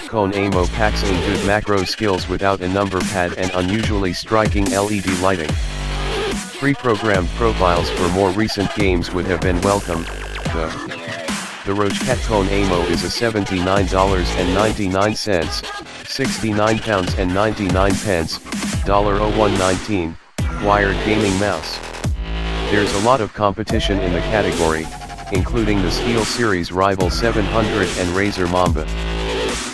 Kone Aimo packs in good macro skills without a number pad and unusually striking LED lighting. Pre-programmed profiles for more recent games would have been welcome, though. The Roccat Kone Aimo is a $79.99, £69.99, $01.19, wired gaming mouse. There's a lot of competition in the category, including the Steel Series rival 700 and Razer Mamba.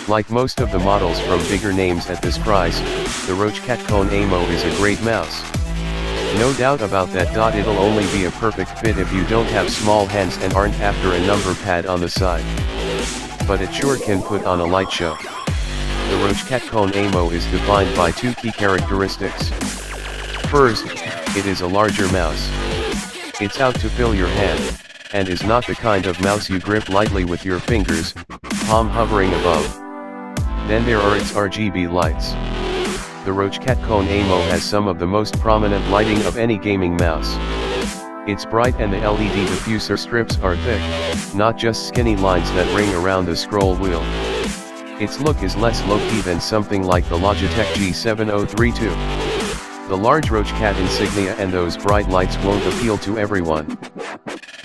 Like most of the models from bigger names at this price, the Roccat Kone Aimo is a great mouse. No doubt about that. It'll only be a perfect fit if you don't have small hands and aren't after a number pad on the side. But it sure can put on a light show. The Roccat Kone Aimo is defined by two key characteristics. First, it is a larger mouse. It's out to fill your hand, and is not the kind of mouse you grip lightly with your fingers, palm hovering above. Then there are its RGB lights. The Roccat Kone Aimo has some of the most prominent lighting of any gaming mouse. It's bright and the LED diffuser strips are thick, not just skinny lines that ring around the scroll wheel. Its look is less low-key than something like the Logitech G7032. The large Roccat insignia and those bright lights won't appeal to everyone.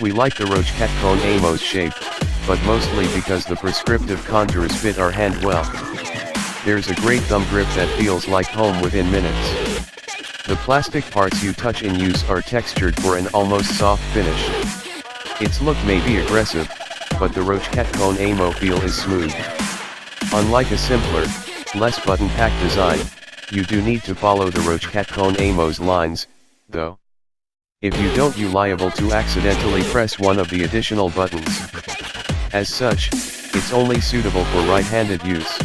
We like the Roccat Kone Aimo's shape, but mostly because the prescriptive contours fit our hand well. There's a great thumb grip that feels like home within minutes. The plastic parts you touch in use are textured for an almost soft finish. Its look may be aggressive, but the Roccat Kone Aimo feel is smooth. Unlike a simpler, less button-packed design, you do need to follow the Roccat Kone Aimo's lines, though. If you don't, you're liable to accidentally press one of the additional buttons. As such, it's only suitable for right-handed use.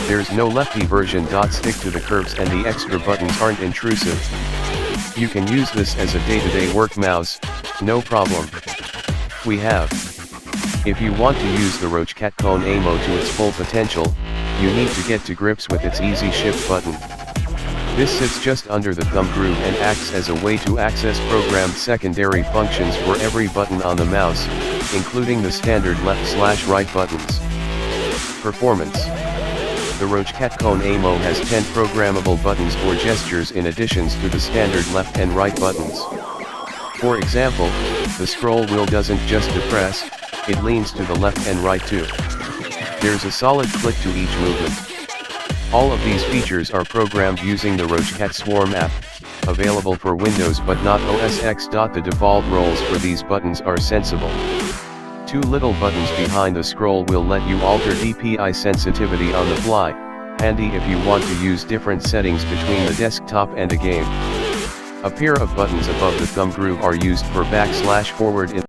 There's no lefty version. Stick to the curves and the extra buttons aren't intrusive. You can use this as a day-to-day work mouse, no problem. We have. If you want to use the Roccat Kone Aimo to its full potential, you need to get to grips with its easy shift button. This sits just under the thumb groove and acts as a way to access programmed secondary functions for every button on the mouse, including the standard left/right buttons. Performance. The Roccat Kone Aimo has 10 programmable buttons or gestures in addition to the standard left and right buttons. For example, the scroll wheel doesn't just depress, it leans to the left and right too. There's a solid click to each movement. All of these features are programmed using the Roccat Swarm app, available for Windows but not OS X. The default roles for these buttons are sensible. Two little buttons behind the scroll will let you alter DPI sensitivity on the fly, handy if you want to use different settings between the desktop and a game. A pair of buttons above the thumb groove are used for back/forward in